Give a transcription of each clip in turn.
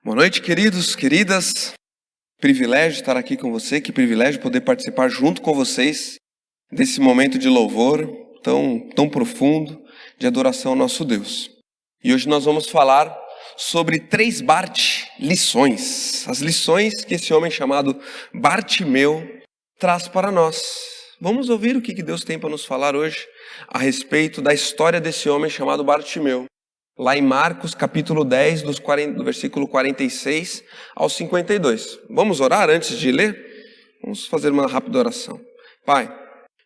Boa noite, queridos, queridas. Privilégio estar aqui com você, que privilégio poder participar junto com vocês desse momento de louvor tão profundo, de adoração ao nosso Deus. E hoje nós vamos falar sobre 3 lições, as lições que esse homem chamado Bartimeu traz para nós. Vamos ouvir o que Deus tem para nos falar hoje a respeito da história desse homem chamado Bartimeu. Lá em Marcos, capítulo 10, do versículo 46 ao 52. Vamos orar antes de ler? Vamos fazer uma rápida oração. Pai,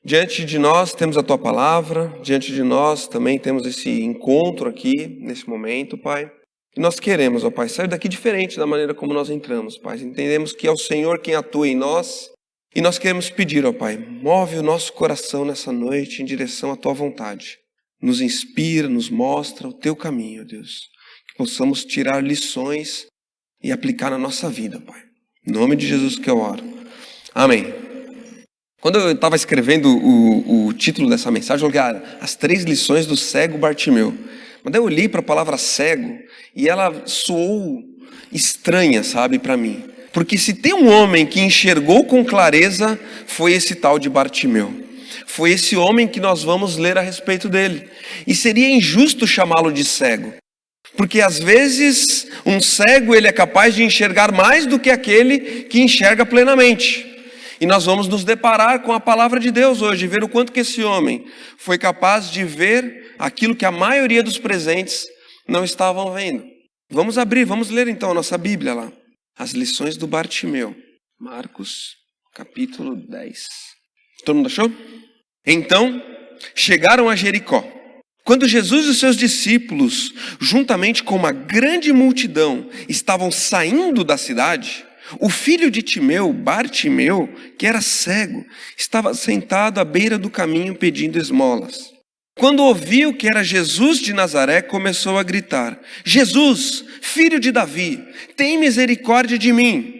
diante de nós temos a Tua palavra, diante de nós também temos esse encontro aqui, nesse momento, Pai. E nós queremos, ó Pai, sair daqui diferente da maneira como nós entramos, Pai. Entendemos que é o Senhor quem atua em nós. E nós queremos pedir, ó Pai, move o nosso coração nessa noite em direção à Tua vontade. Nos inspira, nos mostra o Teu caminho, ó Deus. Que possamos tirar lições e aplicar na nossa vida, Pai. Em nome de Jesus que eu oro. Amém. Quando eu estava escrevendo o título dessa mensagem, eu falei, as 3 lições do cego Bartimeu. Mas daí eu olhei para a palavra cego e ela soou estranha, sabe, para mim. Porque se tem um homem que enxergou com clareza, foi esse tal de Bartimeu. Foi esse homem que nós vamos ler a respeito dele. E seria injusto chamá-lo de cego. Porque às vezes um cego ele é capaz de enxergar mais do que aquele que enxerga plenamente. E nós vamos nos deparar com a palavra de Deus hoje, ver o quanto que esse homem foi capaz de ver aquilo que a maioria dos presentes não estavam vendo. Vamos ler então a nossa Bíblia lá. As lições do Bartimeu. Marcos, capítulo 10. Todo mundo achou? Então, chegaram a Jericó. Quando Jesus e os seus discípulos, juntamente com uma grande multidão, estavam saindo da cidade, o filho de Timeu, Bartimeu, que era cego, estava sentado à beira do caminho pedindo esmolas. Quando ouviu que era Jesus de Nazaré, começou a gritar: Jesus, filho de Davi, tem misericórdia de mim.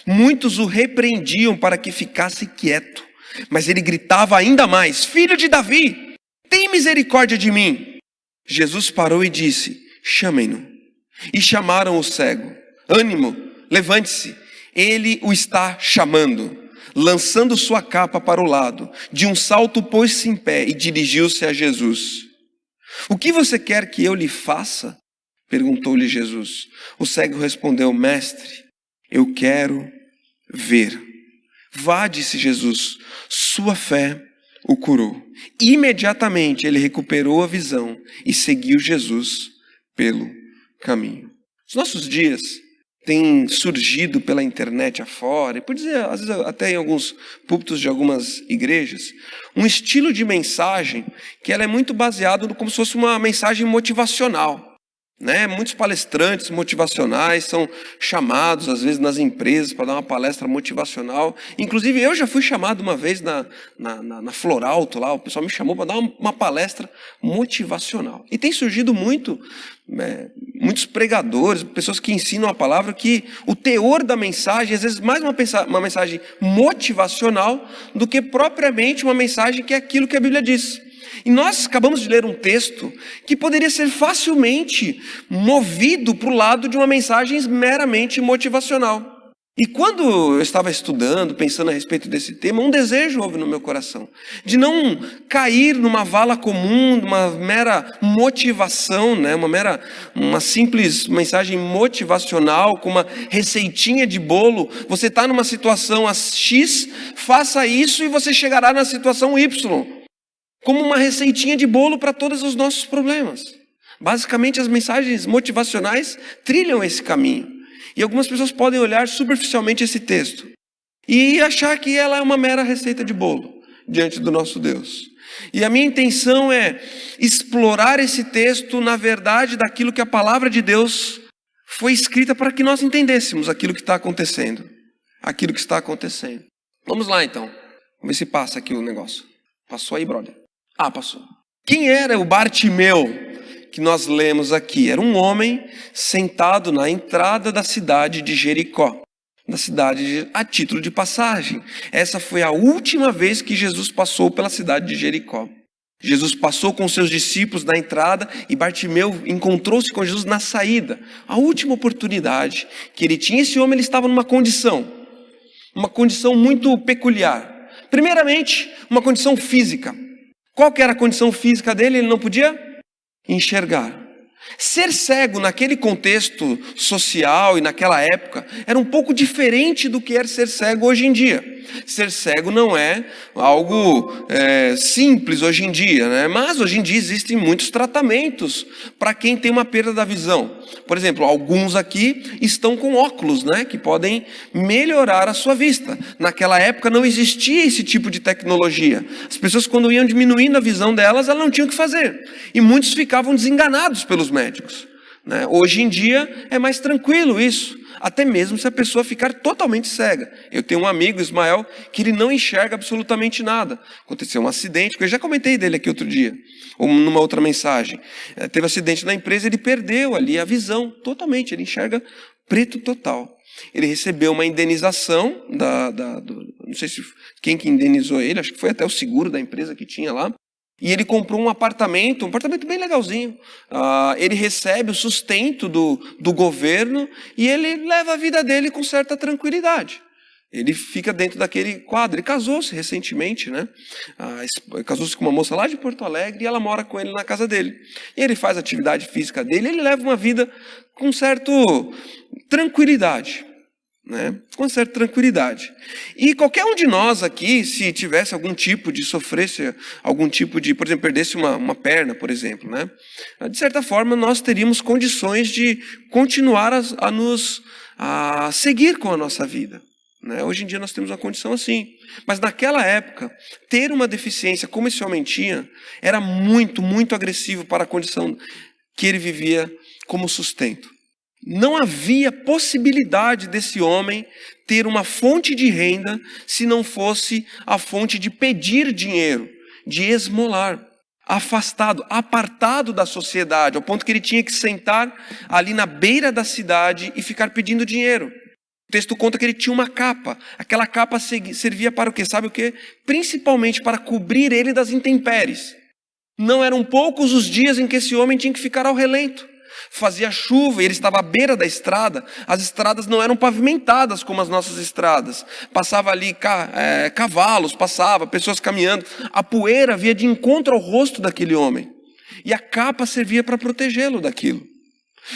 Muitos o repreendiam para que ficasse quieto, mas ele gritava ainda mais: Filho de Davi, tem misericórdia de mim. Jesus parou e disse: Chamem-no. E chamaram o cego. Ânimo, levante-se, ele o está chamando. Lançando sua capa para o lado, de um salto pôs-se em pé e dirigiu-se a Jesus. O que você quer que eu lhe faça? Perguntou-lhe Jesus. O cego respondeu: Mestre, eu quero ver. Vá, disse Jesus, sua fé o curou. Imediatamente ele recuperou a visão e seguiu Jesus pelo caminho. Nos nossos dias tem surgido pela internet afora, e por dizer, às vezes até em alguns púlpitos de algumas igrejas, um estilo de mensagem que ela é muito baseado como se fosse uma mensagem motivacional. Muitos palestrantes motivacionais são chamados, às vezes, nas empresas para dar uma palestra motivacional. Inclusive, eu já fui chamado uma vez na Floralto, lá, o pessoal me chamou para dar uma palestra motivacional. E tem surgido muitos pregadores, pessoas que ensinam a palavra, que o teor da mensagem, às vezes, mais uma mensagem motivacional do que propriamente uma mensagem que é aquilo que a Bíblia diz. E nós acabamos de ler um texto que poderia ser facilmente movido para o lado de uma mensagem meramente motivacional. E quando eu estava estudando, pensando a respeito desse tema, um desejo houve no meu coração, de não cair numa vala comum, numa mera motivação, uma simples mensagem motivacional, com uma receitinha de bolo. Você está numa situação X, faça isso e você chegará na situação Y. Como uma receitinha de bolo para todos os nossos problemas. Basicamente, as mensagens motivacionais trilham esse caminho. E algumas pessoas podem olhar superficialmente esse texto e achar que ela é uma mera receita de bolo diante do nosso Deus. E a minha intenção é explorar esse texto na verdade daquilo que a palavra de Deus foi escrita para que nós entendêssemos aquilo que está acontecendo. Aquilo que está acontecendo. Vamos lá então. Vamos ver se passa aqui o negócio. Passou aí, brother? Passou. Quem era o Bartimeu que nós lemos aqui? Era um homem sentado na entrada da cidade de Jericó. A título de passagem. Essa foi a última vez que Jesus passou pela cidade de Jericó. Jesus passou com seus discípulos na entrada e Bartimeu encontrou-se com Jesus na saída. A última oportunidade que ele tinha, esse homem ele estava numa condição muito peculiar. Primeiramente, uma condição física. Qual que era a condição física dele? Ele não podia enxergar. Ser cego naquele contexto social e naquela época era um pouco diferente do que é ser cego hoje em dia. Ser cego não é algo simples hoje em dia, né? Mas hoje em dia existem muitos tratamentos para quem tem uma perda da visão. Por exemplo, alguns aqui estão com óculos, né, que podem melhorar a sua vista. Naquela época não existia esse tipo de tecnologia. As pessoas, quando iam diminuindo a visão delas, elas não tinham o que fazer. E muitos ficavam desenganados pelos médicos, né? Hoje em dia é mais tranquilo isso. Até mesmo se a pessoa ficar totalmente cega. Eu tenho um amigo, Ismael, que ele não enxerga absolutamente nada. Aconteceu um acidente, que eu já comentei dele aqui outro dia, ou numa outra mensagem. Teve um acidente na empresa, ele perdeu ali a visão totalmente, ele enxerga preto total. Ele recebeu uma indenização, não sei se quem que indenizou ele, acho que foi até o seguro da empresa que tinha lá. E ele comprou um apartamento bem legalzinho. Ele recebe o sustento do governo e ele leva a vida dele com certa tranquilidade. Ele fica dentro daquele quadro. Ele casou-se recentemente, né? Casou-se com uma moça lá de Porto Alegre e ela mora com ele na casa dele. E ele faz a atividade física dele, ele leva uma vida com certa tranquilidade. Né? Com certa tranquilidade. E qualquer um de nós aqui, se tivesse algum tipo de sofresse, algum tipo de, por exemplo, perdesse uma perna, por exemplo, né? De certa forma, nós teríamos condições de continuar a seguir com a nossa vida. Né? Hoje em dia nós temos uma condição assim. Mas naquela época, ter uma deficiência como esse homem tinha, era muito, muito agressivo para a condição que ele vivia como sustento. Não havia possibilidade desse homem ter uma fonte de renda se não fosse a fonte de pedir dinheiro, de esmolar, afastado, apartado da sociedade, ao ponto que ele tinha que sentar ali na beira da cidade e ficar pedindo dinheiro. O texto conta que ele tinha uma capa. Aquela capa servia para o quê? Sabe o quê? Principalmente para cobrir ele das intempéries. Não eram poucos os dias em que esse homem tinha que ficar ao relento. Fazia chuva e ele estava à beira da estrada. As estradas não eram pavimentadas como as nossas estradas. Passava ali cavalos, pessoas caminhando. A poeira vinha de encontro ao rosto daquele homem. E a capa servia para protegê-lo daquilo.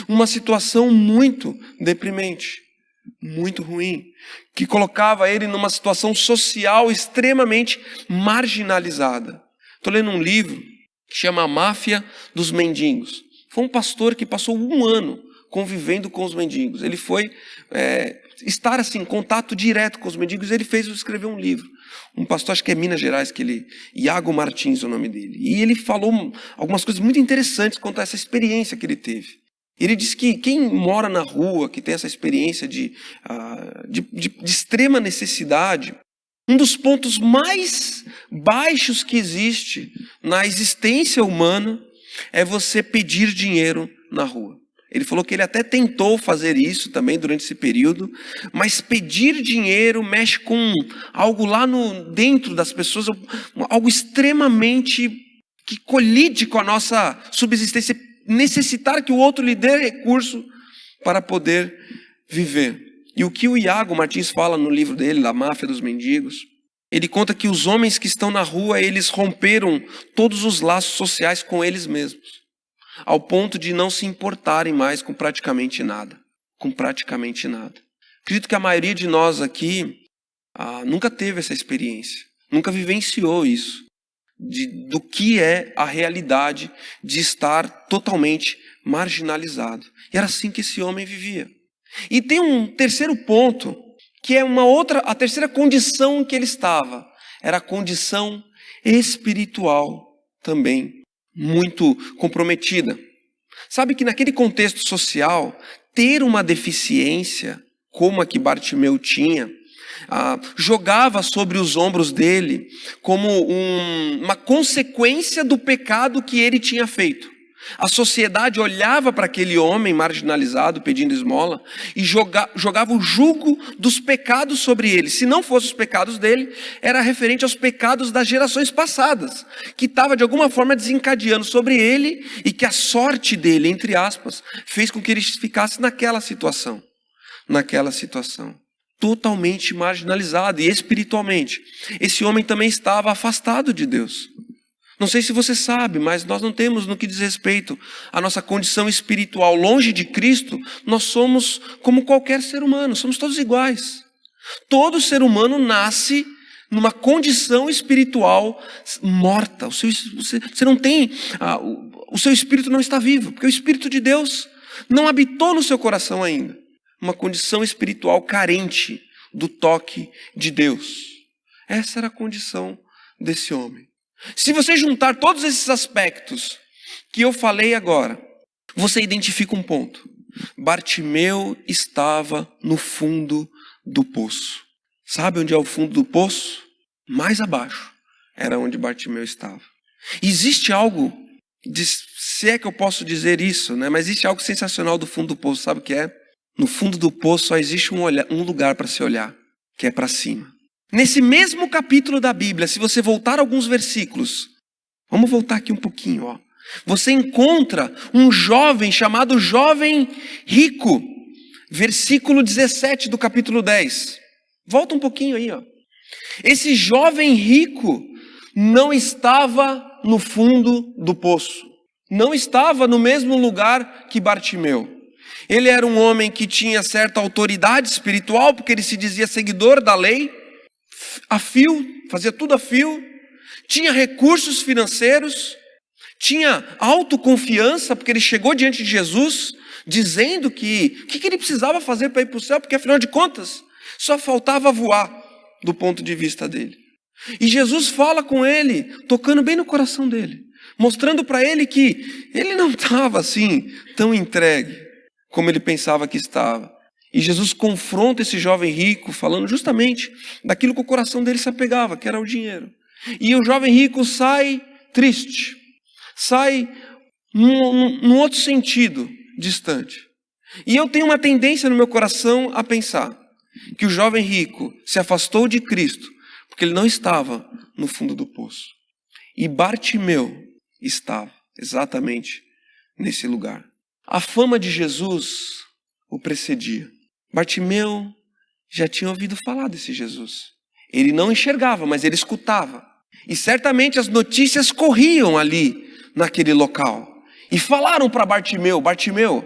Uma situação muito deprimente, muito ruim, que colocava ele numa situação social extremamente marginalizada. Estou lendo um livro que chama A Máfia dos Mendigos. Foi um pastor que passou 1 ano convivendo com os mendigos. Ele foi estar assim, em contato direto com os mendigos. Ele escreveu um livro. Um pastor, acho que é Minas Gerais, Iago Martins é o nome dele. E ele falou algumas coisas muito interessantes quanto a essa experiência que ele teve. Ele diz que quem mora na rua, que tem essa experiência de extrema necessidade, um dos pontos mais baixos que existe na existência humana é você pedir dinheiro na rua. Ele falou que ele até tentou fazer isso também durante esse período, mas pedir dinheiro mexe com algo lá dentro das pessoas, algo extremamente que colide com a nossa subsistência, necessitar que o outro lhe dê recurso para poder viver. E o que o Iago Martins fala no livro dele, da Máfia dos Mendigos, ele conta que os homens que estão na rua, eles romperam todos os laços sociais com eles mesmos, ao ponto de não se importarem mais com praticamente nada. Acredito que a maioria de nós aqui nunca teve essa experiência, nunca vivenciou isso, do que é a realidade de estar totalmente marginalizado. E era assim que esse homem vivia. E tem um terceiro ponto, que é a terceira condição em que ele estava. Era a condição espiritual também, muito comprometida. Sabe que naquele contexto social, ter uma deficiência, como a que Bartimeu tinha, jogava sobre os ombros dele como uma consequência do pecado que ele tinha feito. A sociedade olhava para aquele homem marginalizado, pedindo esmola, e jogava o jugo dos pecados sobre ele. Se não fossem os pecados dele, era referente aos pecados das gerações passadas, que estava de alguma forma desencadeando sobre ele, e que a sorte dele, entre aspas, fez com que ele ficasse naquela situação. Totalmente marginalizado, e espiritualmente. Esse homem também estava afastado de Deus. Não sei se você sabe, mas nós não temos, no que diz respeito à nossa condição espiritual, longe de Cristo, nós somos como qualquer ser humano, somos todos iguais. Todo ser humano nasce numa condição espiritual morta. Você não tem, o seu espírito não está vivo, porque o Espírito de Deus não habitou no seu coração ainda. Uma condição espiritual carente do toque de Deus. Essa era a condição desse homem. Se você juntar todos esses aspectos que eu falei agora, você identifica um ponto. Bartimeu estava no fundo do poço. Sabe onde é o fundo do poço? Mais abaixo era onde Bartimeu estava. Existe algo, se é que eu posso dizer isso, né? Mas existe algo sensacional do fundo do poço. Sabe o que é? No fundo do poço só existe um lugar para se olhar, que é para cima. Nesse mesmo capítulo da Bíblia, se você voltar alguns versículos, vamos voltar aqui um pouquinho, ó. Você encontra um jovem chamado jovem rico, versículo 17 do capítulo 10. Volta um pouquinho aí, ó. Esse jovem rico não estava no fundo do poço, não estava no mesmo lugar que Bartimeu. Ele era um homem que tinha certa autoridade espiritual, porque ele se dizia seguidor da lei, a fio, fazia tudo a fio, tinha recursos financeiros, tinha autoconfiança, porque ele chegou diante de Jesus, dizendo que o que ele precisava fazer para ir para o céu, porque afinal de contas, só faltava voar, do ponto de vista dele. E Jesus fala com ele, tocando bem no coração dele, mostrando para ele que ele não estava assim, tão entregue, como ele pensava que estava. E Jesus confronta esse jovem rico, falando justamente daquilo que o coração dele se apegava, que era o dinheiro. E o jovem rico sai triste, sai num outro sentido, distante. E eu tenho uma tendência no meu coração a pensar que o jovem rico se afastou de Cristo, porque ele não estava no fundo do poço. E Bartimeu estava exatamente nesse lugar. A fama de Jesus o precedia. Bartimeu já tinha ouvido falar desse Jesus. Ele não enxergava, mas ele escutava. E certamente as notícias corriam ali, naquele local. E falaram para Bartimeu, Bartimeu,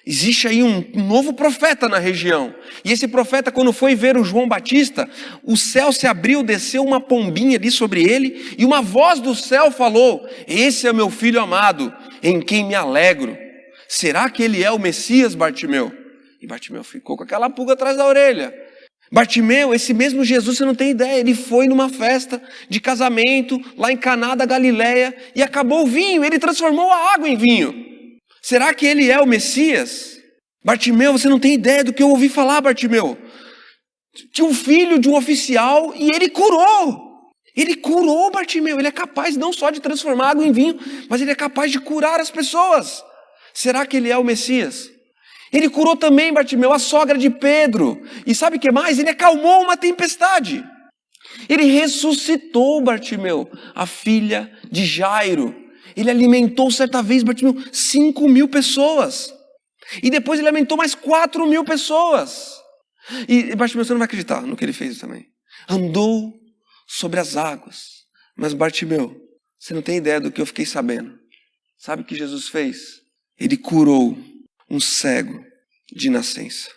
existe aí um novo profeta na região. E esse profeta, quando foi ver o João Batista, o céu se abriu, desceu uma pombinha ali sobre ele, e uma voz do céu falou: esse é meu filho amado, em quem me alegro. Será que ele é o Messias, Bartimeu? E Bartimeu ficou com aquela pulga atrás da orelha. Bartimeu, esse mesmo Jesus, você não tem ideia, ele foi numa festa de casamento, lá em Caná da Galileia, e acabou o vinho, ele transformou a água em vinho. Será que ele é o Messias? Bartimeu, você não tem ideia do que eu ouvi falar, Bartimeu. Tinha um filho de um oficial e ele curou. Ele curou Bartimeu, ele é capaz não só de transformar água em vinho, mas ele é capaz de curar as pessoas. Será que ele é o Messias? Ele curou também, Bartimeu, a sogra de Pedro. E sabe o que mais? Ele acalmou uma tempestade. Ele ressuscitou, Bartimeu, a filha de Jairo. Ele alimentou certa vez, Bartimeu, 5.000 pessoas. E depois ele alimentou mais 4.000 pessoas. E Bartimeu, você não vai acreditar no que ele fez também. Andou sobre as águas. Mas Bartimeu, você não tem ideia do que eu fiquei sabendo. Sabe o que Jesus fez? Ele curou um cego de nascença.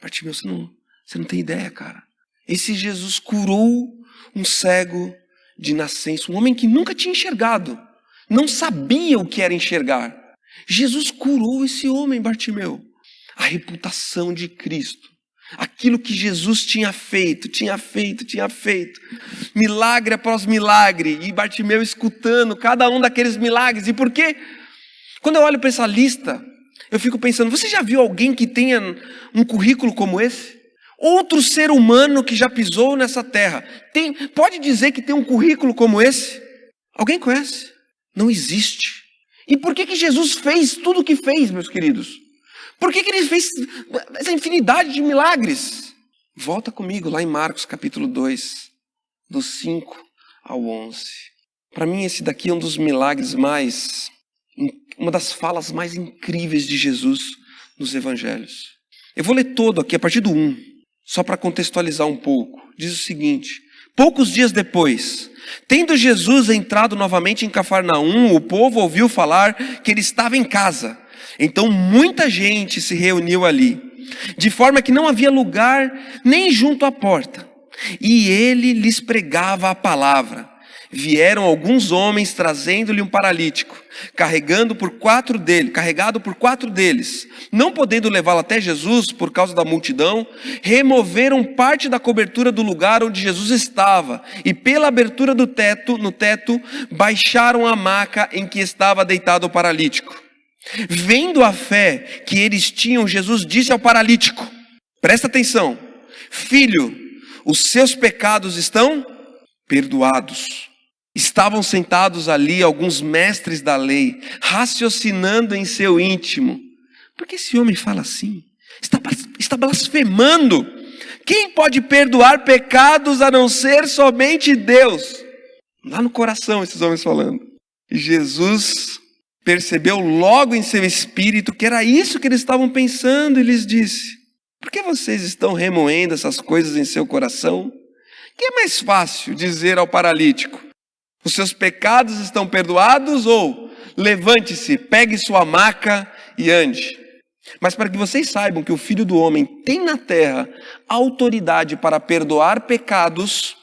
Bartimeu, você não tem ideia, cara. Esse Jesus curou um cego de nascença, um homem que nunca tinha enxergado, não sabia o que era enxergar. Jesus curou esse homem, Bartimeu. A reputação de Cristo, aquilo que Jesus tinha feito, milagre após milagre, e Bartimeu escutando cada um daqueles milagres. E por quê? Quando eu olho para essa lista, eu fico pensando, você já viu alguém que tenha um currículo como esse? Outro ser humano que já pisou nessa terra, pode dizer que tem um currículo como esse? Alguém conhece? Não existe. E por que Jesus fez tudo o que fez, meus queridos? Por que ele fez essa infinidade de milagres? Volta comigo lá em Marcos capítulo 2, dos 5 ao 11. Para mim esse daqui é um dos milagres uma das falas mais incríveis de Jesus nos evangelhos. Eu vou ler todo aqui a partir do 1, só para contextualizar um pouco. Diz o seguinte: poucos dias depois, tendo Jesus entrado novamente em Cafarnaum, o povo ouviu falar que ele estava em casa. Então muita gente se reuniu ali, de forma que não havia lugar nem junto à porta. E ele lhes pregava a palavra. Vieram alguns homens trazendo-lhe um paralítico, carregado por 4 deles. Não podendo levá-lo até Jesus por causa da multidão, removeram parte da cobertura do lugar onde Jesus estava e pela abertura no teto, baixaram a maca em que estava deitado o paralítico. Vendo a fé que eles tinham, Jesus disse ao paralítico, presta atenção: filho, os seus pecados estão perdoados. Estavam sentados ali alguns mestres da lei, raciocinando em seu íntimo: por que esse homem fala assim? Está blasfemando. Quem pode perdoar pecados a não ser somente Deus? Lá no coração esses homens falando. E Jesus percebeu logo em seu espírito que era isso que eles estavam pensando e lhes disse: por que vocês estão remoendo essas coisas em seu coração? Que é mais fácil dizer ao paralítico: os seus pecados estão perdoados, ou levante-se, pegue sua maca e ande? Mas para que vocês saibam que o Filho do Homem tem na terra autoridade para perdoar pecados,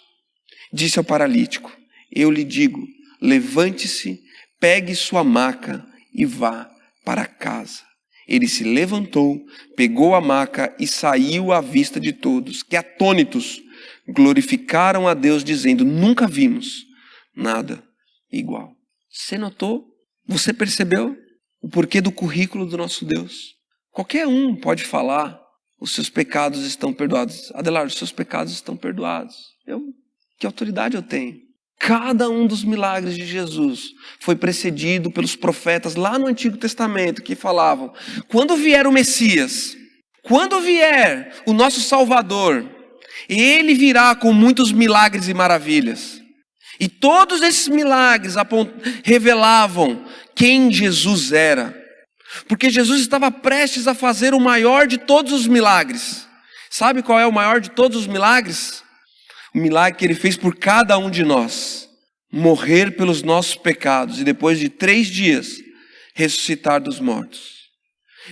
disse ao paralítico: eu lhe digo, levante-se, pegue sua maca e vá para casa. Ele se levantou, pegou a maca e saiu à vista de todos, que atônitos glorificaram a Deus, dizendo: nunca vimos nada igual. Você notou? Você percebeu o porquê do currículo do nosso Deus? Qualquer um pode falar: os seus pecados estão perdoados. Adelardo, os seus pecados estão perdoados. Que autoridade eu tenho? Cada um dos milagres de Jesus foi precedido pelos profetas lá no Antigo Testamento que falavam: quando vier o Messias, quando vier o nosso Salvador, ele virá com muitos milagres e maravilhas. E todos esses milagres revelavam quem Jesus era. Porque Jesus estava prestes a fazer o maior de todos os milagres. Sabe qual é o maior de todos os milagres? O milagre que ele fez por cada um de nós. Morrer pelos nossos pecados e depois de 3 dias ressuscitar dos mortos.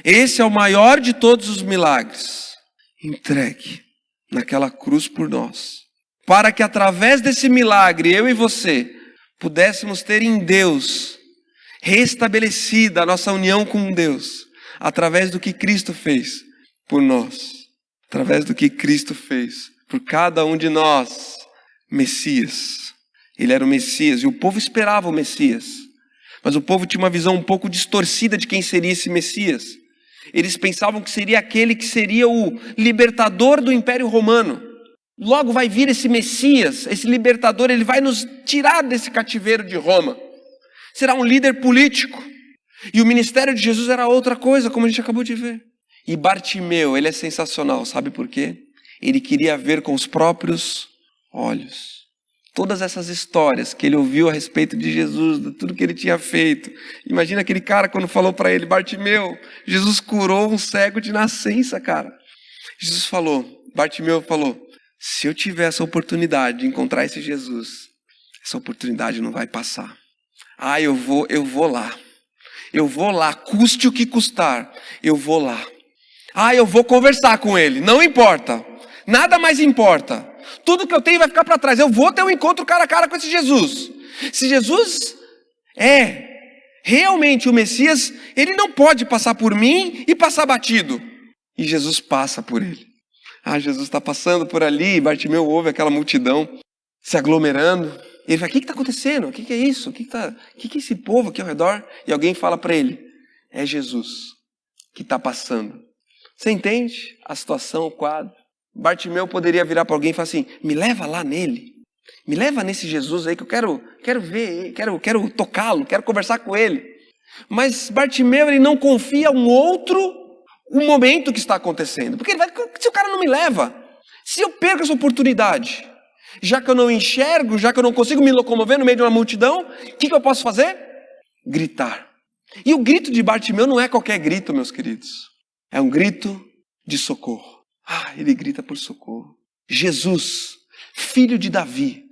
Esse é o maior de todos os milagres. Entregue naquela cruz por nós. Para que através desse milagre, eu e você, pudéssemos ter em Deus restabelecida a nossa união com Deus, através do que Cristo fez por nós, através do que Cristo fez por cada um de nós. Messias, ele era o Messias e o povo esperava o Messias, mas o povo tinha uma visão um pouco distorcida de quem seria esse Messias. Eles pensavam que seria aquele que seria o libertador do Império Romano. Logo vai vir esse Messias, esse libertador, ele vai nos tirar desse cativeiro de Roma. Será um líder político. E o ministério de Jesus era outra coisa, como a gente acabou de ver. E Bartimeu, ele é sensacional, sabe por quê? Ele queria ver com os próprios olhos. Todas essas histórias que ele ouviu a respeito de Jesus, de tudo que ele tinha feito. Imagina aquele cara quando falou para ele: Bartimeu, Jesus curou um cego de nascença, cara. Bartimeu falou: se eu tiver essa oportunidade de encontrar esse Jesus, essa oportunidade não vai passar. Eu vou lá. Eu vou lá, custe o que custar. Eu vou lá. Eu vou conversar com ele. Não importa. Nada mais importa. Tudo que eu tenho vai ficar para trás. Eu vou ter um encontro cara a cara com esse Jesus. Se Jesus é realmente o Messias, ele não pode passar por mim e passar batido. E Jesus passa por ele. Jesus está passando por ali, e Bartimeu ouve aquela multidão se aglomerando. E ele fala: o que está acontecendo? O que é isso? O que é esse povo aqui ao redor? E alguém fala para ele: é Jesus que está passando. Você entende a situação, o quadro? Bartimeu poderia virar para alguém e falar assim: me leva lá nele. Me leva nesse Jesus aí que eu quero ver, quero tocá-lo, quero conversar com ele. Mas Bartimeu, ele não confia o momento que está acontecendo. Porque se o cara não me leva, se eu perco essa oportunidade, já que eu não enxergo, já que eu não consigo me locomover no meio de uma multidão, o que eu posso fazer? Gritar. E o grito de Bartimeu não é qualquer grito, meus queridos. É um grito de socorro. Ele grita por socorro. Jesus, filho de Davi,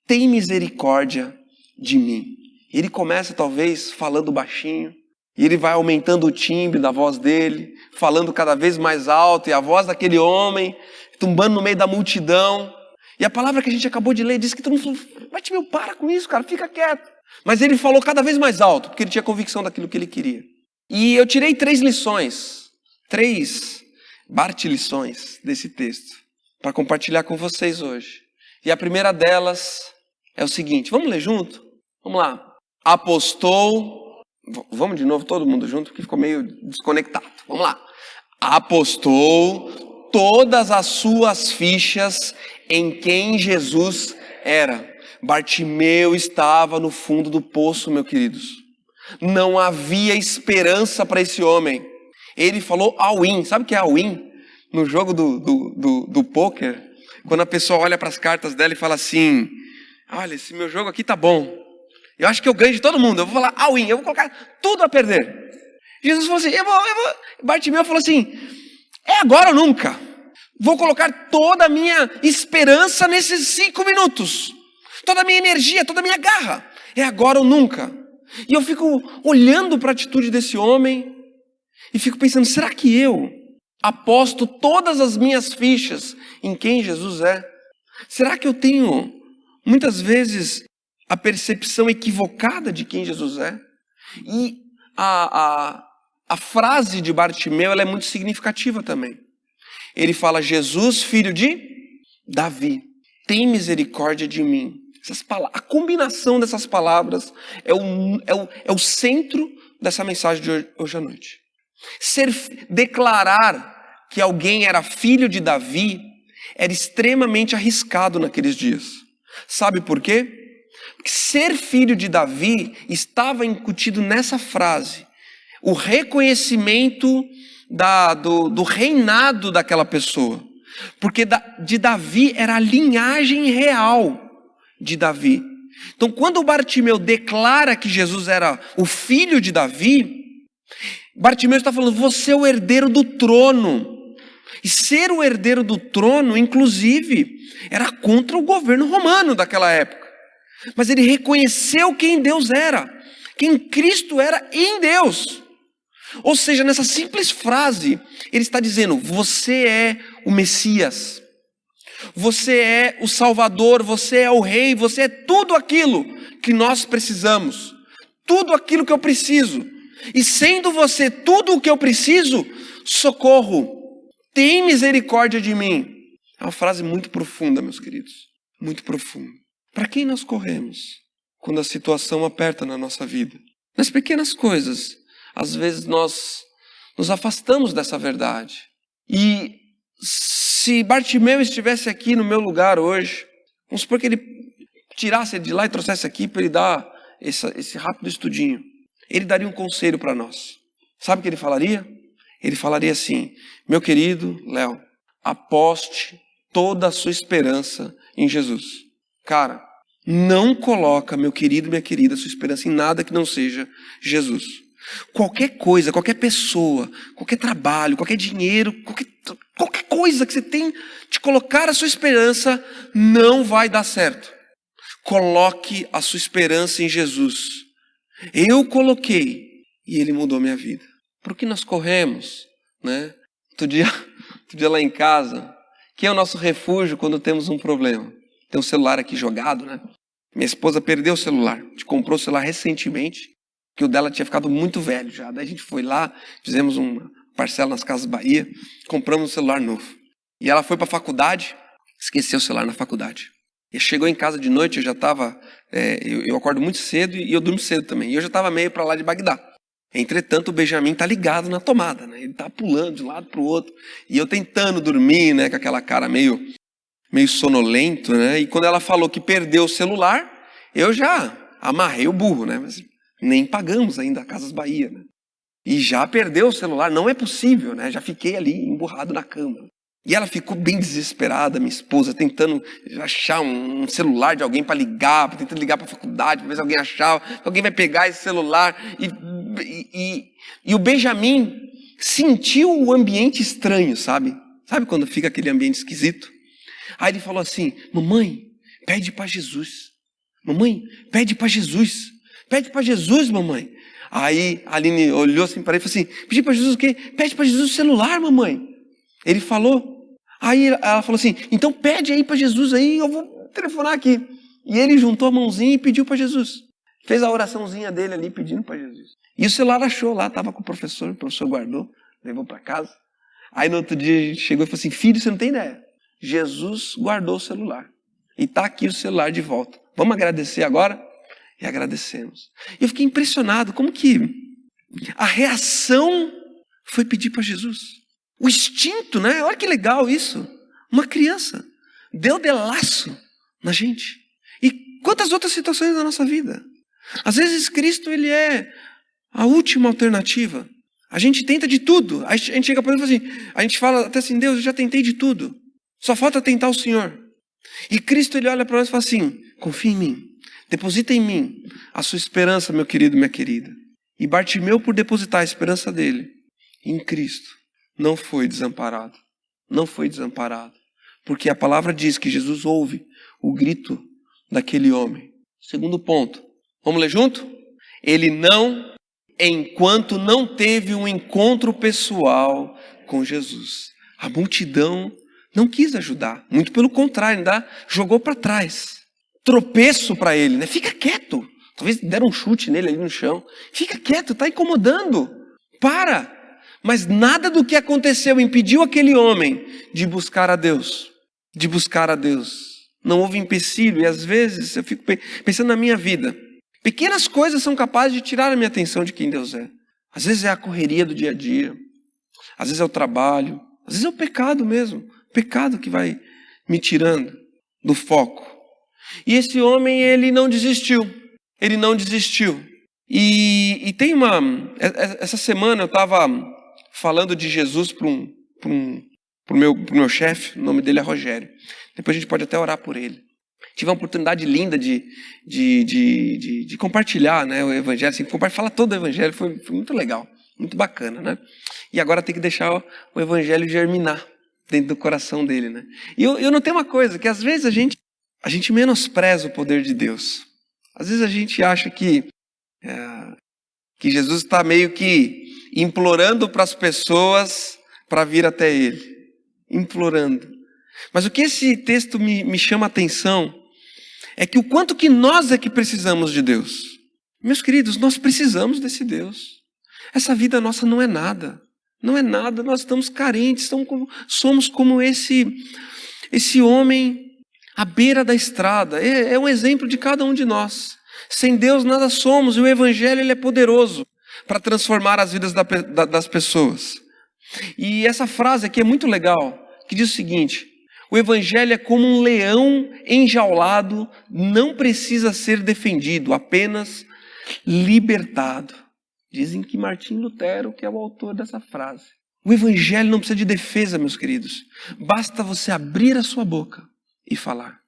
tem misericórdia de mim. Ele começa talvez falando baixinho, e ele vai aumentando o timbre da voz dele, falando cada vez mais alto, e a voz daquele homem, tumbando no meio da multidão. E a palavra que a gente acabou de ler diz que todo mundo falou, Bartimeu, para com isso, cara, fica quieto. Mas ele falou cada vez mais alto, porque ele tinha convicção daquilo que ele queria. E eu tirei 3 lições, 3 Bart-lições desse texto, para compartilhar com vocês hoje. E a primeira delas é o seguinte, vamos ler junto? Vamos lá. Apostou, vamos de novo todo mundo junto, porque ficou meio desconectado. Vamos lá. Apostou todas as suas fichas em quem Jesus era. Bartimeu estava no fundo do poço, meus queridos. Não havia esperança para esse homem. Ele falou all-in. Sabe o que é all-in? No jogo do pôquer, quando a pessoa olha para as cartas dela e fala assim, olha, esse meu jogo aqui tá bom. Eu acho que eu ganho de todo mundo. Eu vou falar all-in. Eu vou colocar tudo a perder. Jesus falou assim, Bartimeu falou assim, é agora ou nunca. Vou colocar toda a minha esperança nesses 5 minutos. Toda a minha energia, toda a minha garra. É agora ou nunca. E eu fico olhando para a atitude desse homem e fico pensando, será que eu aposto todas as minhas fichas em quem Jesus é? Será que eu tenho, muitas vezes, a percepção equivocada de quem Jesus é? E a frase de Bartimeu, ela é muito significativa também. Ele fala, Jesus, filho de Davi, tem misericórdia de mim. A combinação dessas palavras é o centro dessa mensagem de hoje à noite. Declarar que alguém era filho de Davi era extremamente arriscado naqueles dias. Sabe por quê? Porque ser filho de Davi estava incutido nessa frase. O reconhecimento do reinado daquela pessoa. Porque de Davi era a linhagem real de Davi. Então, quando o Bartimeu declara que Jesus era o filho de Davi, Bartimeu está falando, você é o herdeiro do trono. E ser o herdeiro do trono, inclusive, era contra o governo romano daquela época. Mas ele reconheceu quem Deus era, quem Cristo era em Deus. Ou seja, nessa simples frase, ele está dizendo, você é o Messias. Você é o Salvador, você é o Rei, você é tudo aquilo que nós precisamos. Tudo aquilo que eu preciso. E sendo você tudo o que eu preciso, socorro. Tem misericórdia de mim. É uma frase muito profunda, meus queridos. Muito profunda. Para quem nós corremos quando a situação aperta na nossa vida? Nas pequenas coisas. Às vezes nós nos afastamos dessa verdade. E se Bartimeu estivesse aqui no meu lugar hoje, vamos supor que ele tirasse ele de lá e trouxesse aqui para ele dar esse rápido estudinho. Ele daria um conselho para nós. Sabe o que ele falaria? Ele falaria assim, meu querido Léo, aposte toda a sua esperança em Jesus. Cara, não coloca, meu querido e minha querida, sua esperança em nada que não seja Jesus. Qualquer coisa, qualquer pessoa, qualquer trabalho, qualquer dinheiro, qualquer coisa que você tem de colocar a sua esperança, não vai dar certo. Coloque a sua esperança em Jesus. Eu coloquei e Ele mudou minha vida. Por que nós corremos, né? Outro dia lá em casa, que é o nosso refúgio quando temos um problema. Tem um celular aqui jogado, né? Minha esposa perdeu o celular. A gente comprou o celular recentemente, que o dela tinha ficado muito velho já. Daí a gente foi lá, fizemos uma parcela nas Casas Bahia, compramos um celular novo. E ela foi para a faculdade, esqueceu o celular na faculdade. E chegou em casa de noite, eu já estava... eu acordo muito cedo e eu durmo cedo também. E eu já estava meio para lá de Bagdá. Entretanto, o Benjamin está ligado na tomada, né? Ele está pulando de um lado para o outro. E eu tentando dormir, né? Com aquela cara meio sonolento, né? E quando ela falou que perdeu o celular, eu já amarrei o burro, né? Mas Nem pagamos ainda a Casas Bahia, né? E já perdeu o celular, não é possível, né? Já fiquei ali emburrado na cama. E ela ficou bem desesperada, minha esposa, tentando achar um celular de alguém para ligar, tentando ligar para a faculdade, para ver se alguém achava, se alguém vai pegar esse celular. E o Benjamin sentiu o ambiente estranho, sabe? Sabe quando fica aquele ambiente esquisito? Aí ele falou assim: mamãe, pede para Jesus. Mamãe, pede para Jesus. Pede para Jesus, mamãe. Aí a Aline olhou assim para ele e falou assim: pedir para Jesus o quê? Pede para Jesus o celular, mamãe. Ele falou. Aí ela falou assim: então pede aí para Jesus aí, eu vou telefonar aqui. E ele juntou a mãozinha e pediu para Jesus. Fez a oraçãozinha dele ali pedindo para Jesus. E o celular achou lá, estava com o professor guardou, levou para casa. Aí no outro dia a gente chegou e falou assim: filho, você não tem ideia. Jesus guardou o celular. E está aqui o celular de volta. Vamos agradecer agora? E agradecemos. E eu fiquei impressionado como que a reação foi pedir para Jesus. O instinto, né? Olha que legal isso. Uma criança deu delaço na gente. E quantas outras situações da nossa vida? Às vezes Cristo, ele é a última alternativa. A gente tenta de tudo. A gente chega para ele e fala assim, a gente fala até assim: Deus, eu já tentei de tudo. Só falta tentar o Senhor. E Cristo, ele olha para nós e fala assim: confia em mim. Deposita em mim a sua esperança, meu querido, minha querida. E Bartimeu, por depositar a esperança dele em Cristo, não foi desamparado. Não foi desamparado. Porque a palavra diz que Jesus ouve o grito daquele homem. Segundo ponto. Vamos ler junto? Ele não, enquanto não teve um encontro pessoal com Jesus. A multidão não quis ajudar. Muito pelo contrário, ainda jogou para trás. Tropeço para ele, né? Fica quieto. Talvez deram um chute nele ali no chão. Fica quieto, está incomodando. Para. Mas nada do que aconteceu impediu aquele homem de buscar a Deus. De buscar a Deus. Não houve empecilho. E às vezes eu fico pensando na minha vida. Pequenas coisas são capazes de tirar a minha atenção de quem Deus é. Às vezes é a correria do dia a dia. Às vezes é o trabalho. Às vezes é o pecado mesmo. O pecado que vai me tirando do foco. E esse homem, ele não desistiu. Ele não desistiu. E tem essa semana eu estava falando de Jesus pro meu chefe. O nome dele é Rogério. Depois a gente pode até orar por ele. Tive uma oportunidade linda de compartilhar, né, o evangelho. Assim, falar todo o evangelho foi muito legal. Muito bacana, né? E agora tem que deixar o evangelho germinar dentro do coração dele, né? E eu notei uma coisa, que às vezes a gente menospreza o poder de Deus. Às vezes a gente acha que Jesus está meio que implorando para as pessoas para vir até ele. Implorando. Mas o que esse texto me chama a atenção é que o quanto que nós é que precisamos de Deus. Meus queridos, nós precisamos desse Deus. Essa vida nossa não é nada. Não é nada, nós estamos carentes, somos como esse homem à beira da estrada. É um exemplo de cada um de nós. Sem Deus nada somos, e o evangelho, ele é poderoso para transformar as vidas das pessoas. E essa frase aqui é muito legal, que diz o seguinte: o evangelho é como um leão enjaulado, não precisa ser defendido, apenas libertado. Dizem que Martim Lutero que é o autor dessa frase. O evangelho não precisa de defesa, meus queridos. Basta você abrir a sua boca e falar.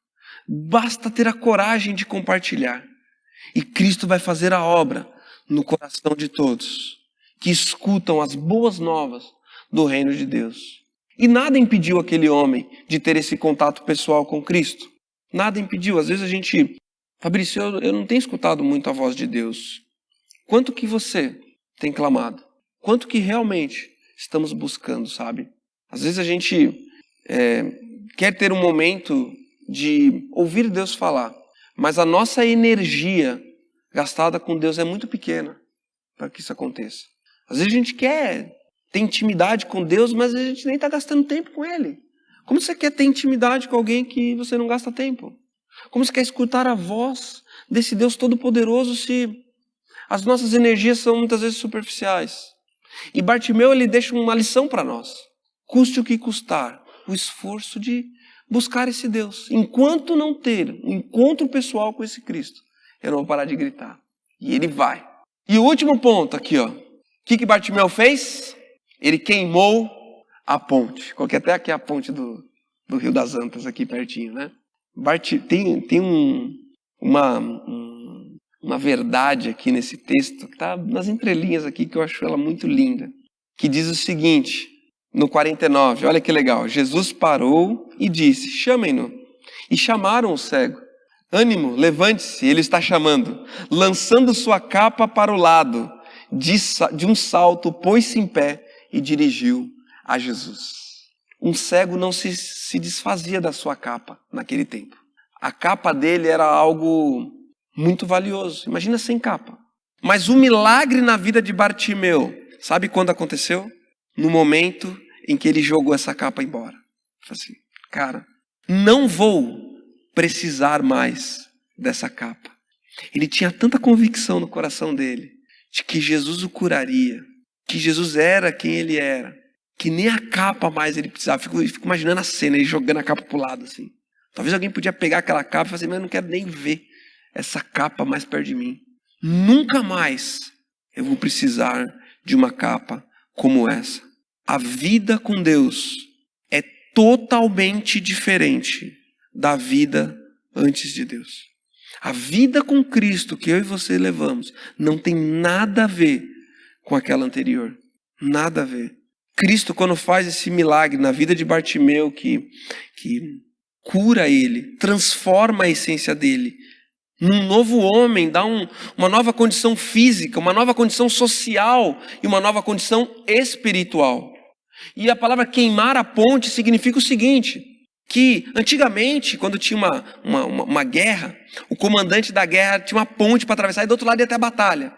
Basta ter a coragem de compartilhar. E Cristo vai fazer a obra no coração de todos que escutam as boas novas do reino de Deus. E nada impediu aquele homem de ter esse contato pessoal com Cristo. Nada impediu. Às vezes a gente... Fabrício, eu não tenho escutado muito a voz de Deus. Quanto que você tem clamado? Quanto que realmente estamos buscando, sabe? Às vezes a gente quer ter um momento de ouvir Deus falar, mas a nossa energia gastada com Deus é muito pequena para que isso aconteça. Às vezes a gente quer ter intimidade com Deus, mas a gente nem está gastando tempo com Ele. Como você quer ter intimidade com alguém que você não gasta tempo? Como você quer escutar a voz desse Deus Todo-Poderoso se as nossas energias são muitas vezes superficiais? E Bartimeu, ele deixa uma lição para nós. Custe o que custar, o esforço de buscar esse Deus. Enquanto não ter um encontro pessoal com esse Cristo, eu não vou parar de gritar. E ele vai. E o último ponto aqui, ó. O que Bartimeu fez? Ele queimou a ponte. Coloquei até aqui a ponte do Rio das Antas, aqui pertinho, né? Tem uma verdade aqui nesse texto, que está nas entrelinhas aqui, que eu acho ela muito linda, que diz o seguinte, no 49, olha que legal. Jesus parou e disse, chamem-no. E chamaram o cego. Ânimo, levante-se, ele está chamando. Lançando sua capa para o lado, de um salto, pôs-se em pé e dirigiu a Jesus. Um cego não se desfazia da sua capa naquele tempo. A capa dele era algo muito valioso. Imagina sem capa. Mas o milagre na vida de Bartimeu, sabe quando aconteceu? No momento em que ele jogou essa capa embora. Assim, cara, não vou precisar mais dessa capa. Ele tinha tanta convicção no coração dele de que Jesus o curaria, que Jesus era quem ele era, que nem a capa mais ele precisava. Fico imaginando a cena, ele jogando a capa pro lado assim. Talvez alguém podia pegar aquela capa e falar assim, mas eu não quero nem ver essa capa mais perto de mim. Nunca mais eu vou precisar de uma capa como essa. A vida com Deus é totalmente diferente da vida antes de Deus. A vida com Cristo que eu e você levamos não tem nada a ver com aquela anterior. Nada a ver. Cristo, quando faz esse milagre na vida de Bartimeu, que cura ele, transforma a essência dele num novo homem, dá uma nova condição física, uma nova condição social e uma nova condição espiritual. E a palavra queimar a ponte significa o seguinte, que antigamente, quando tinha uma guerra, o comandante da guerra tinha uma ponte para atravessar e do outro lado ia até a batalha.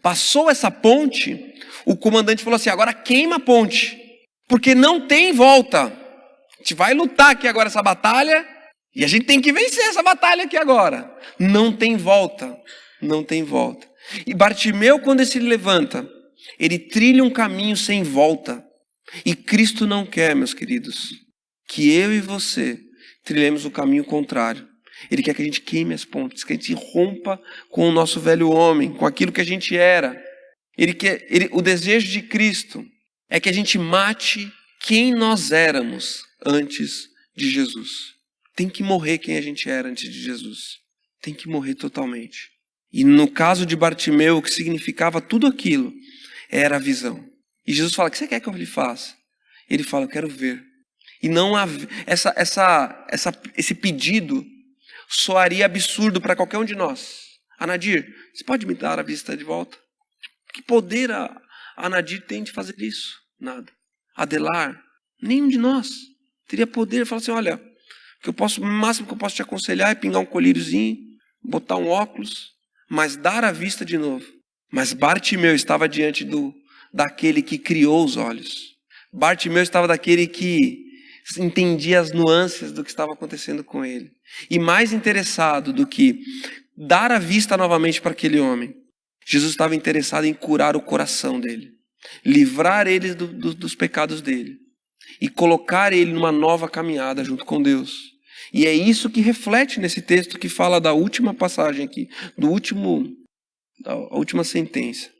Passou essa ponte, o comandante falou assim, agora queima a ponte, porque não tem volta. A gente vai lutar aqui agora essa batalha e a gente tem que vencer essa batalha aqui agora. Não tem volta, não tem volta. E Bartimeu, quando ele se levanta, ele trilha um caminho sem volta. E Cristo não quer, meus queridos, que eu e você trilhemos o caminho contrário. Ele quer que a gente queime as pontes, que a gente rompa com o nosso velho homem, com aquilo que a gente era. O desejo de Cristo é que a gente mate quem nós éramos antes de Jesus. Tem que morrer quem a gente era antes de Jesus. Tem que morrer totalmente. E no caso de Bartimeu, o que significava tudo aquilo era a visão. E Jesus fala, o que você quer que eu lhe faça? Ele fala, eu quero ver. E não esse pedido soaria absurdo para qualquer um de nós. Anadir, você pode me dar a vista de volta? Que poder a Anadir tem de fazer isso? Nada. Adelar, nenhum de nós teria poder de falar assim, olha, o máximo que eu posso te aconselhar é pingar um colíriozinho, botar um óculos, mas dar a vista de novo. Mas Bartimeu estava diante daquele que criou os olhos. Bartimeu estava daquele que entendia as nuances do que estava acontecendo com ele. E mais interessado do que dar a vista novamente para aquele homem, Jesus estava interessado em curar o coração dele, livrar ele dos pecados dele e colocar ele numa nova caminhada junto com Deus. E é isso que reflete nesse texto que fala da última passagem aqui, da última sentença.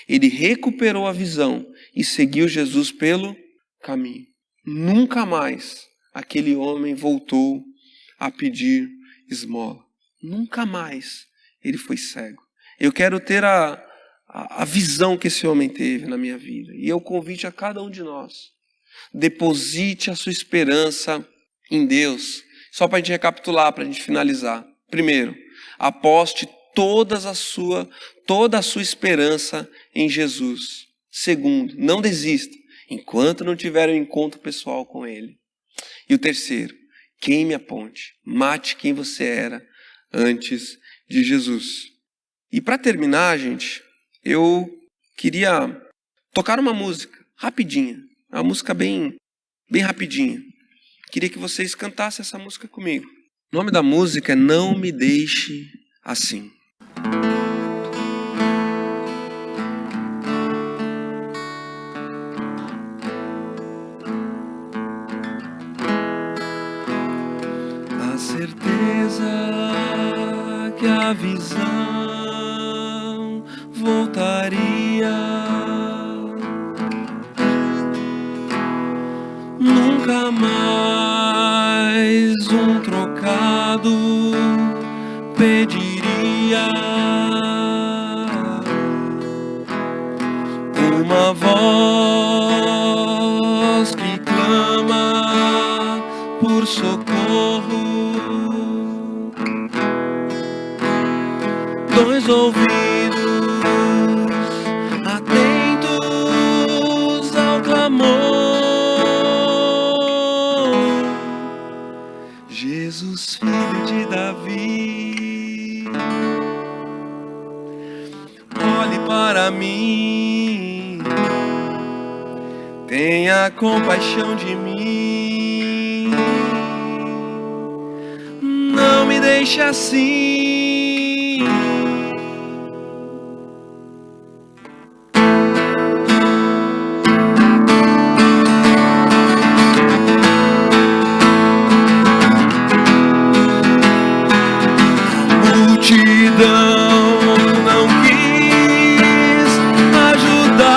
Ele recuperou a visão e seguiu Jesus pelo caminho. Nunca mais aquele homem voltou a pedir esmola. Nunca mais ele foi cego. Eu quero ter a visão que esse homem teve na minha vida. E eu convite a cada um de nós. Deposite a sua esperança em Deus. Só para a gente recapitular, para a gente finalizar. Primeiro, aposte toda a sua esperança em Jesus. Segundo, não desista enquanto não tiver um encontro pessoal com Ele. E o terceiro, queime a ponte. Mate quem você era antes de Jesus. E para terminar, gente, eu queria tocar uma música rapidinha. Uma música bem rapidinha. Queria que vocês cantassem essa música comigo. O nome da música é Não Me Deixe Assim. A certeza que a visão nunca mais um trocado pediria. Uma voz que clama por socorro, dois ouvidos atentos ao clamor. Jesus, filho de Davi, olhe para mim, tenha compaixão de mim, não me deixe assim. Multidão não quis ajudar,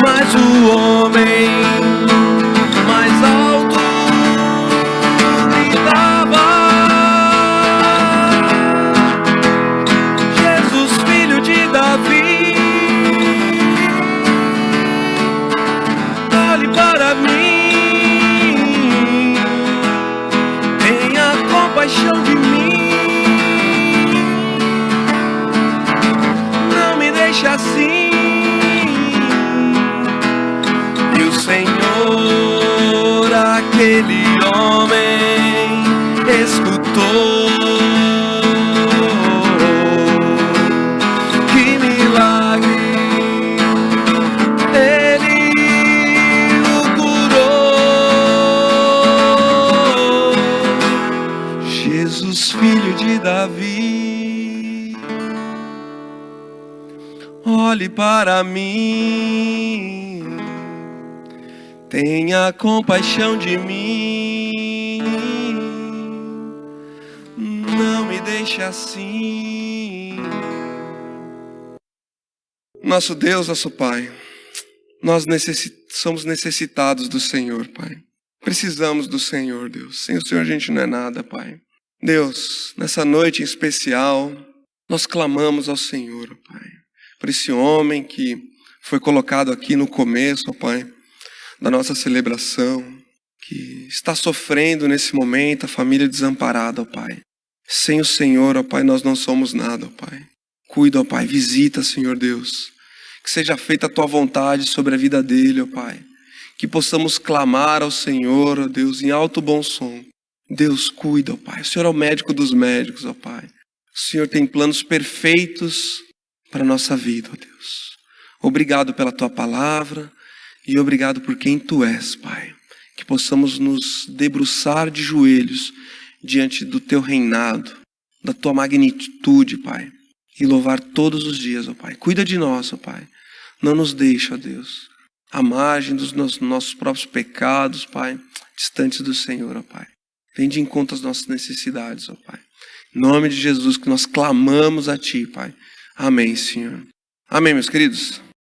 mas o homem mais alto gritava: Jesus, filho de Davi, olhe para mim, compaixão de mim, não me deixe assim. E o Senhor, aquele homem, escutou. Que milagre, Ele o curou. Jesus, filho de Davi, olhe para mim, tenha compaixão de mim, não me deixe assim. Nosso Deus, nosso Pai, nós somos necessitados do Senhor, Pai. Precisamos do Senhor, Deus. Sem o Senhor a gente não é nada, Pai. Deus, nessa noite em especial, nós clamamos ao Senhor, ó Pai, por esse homem que foi colocado aqui no começo, ó Pai, da nossa celebração, que está sofrendo nesse momento, a família desamparada, ó Pai. Sem o Senhor, ó Pai, nós não somos nada, ó Pai. Cuida, ó Pai, visita, Senhor Deus, que seja feita a Tua vontade sobre a vida dele, ó Pai. Que possamos clamar ao Senhor, ó Deus, em alto bom som. Deus, cuida, ó Pai. O Senhor é o médico dos médicos, ó Pai. O Senhor tem planos perfeitos para a nossa vida, ó Deus. Obrigado pela Tua palavra e obrigado por quem Tu és, Pai. Que possamos nos debruçar de joelhos diante do Teu reinado, da Tua magnitude, Pai. E louvar todos os dias, ó Pai. Cuida de nós, ó Pai. Não nos deixa, ó Deus, à margem dos nossos próprios pecados, Pai, distantes do Senhor, ó Pai. Vem de encontro às nossas necessidades, ó Pai. Em nome de Jesus que nós clamamos a Ti, Pai. Amém, Senhor. Amém, meus queridos.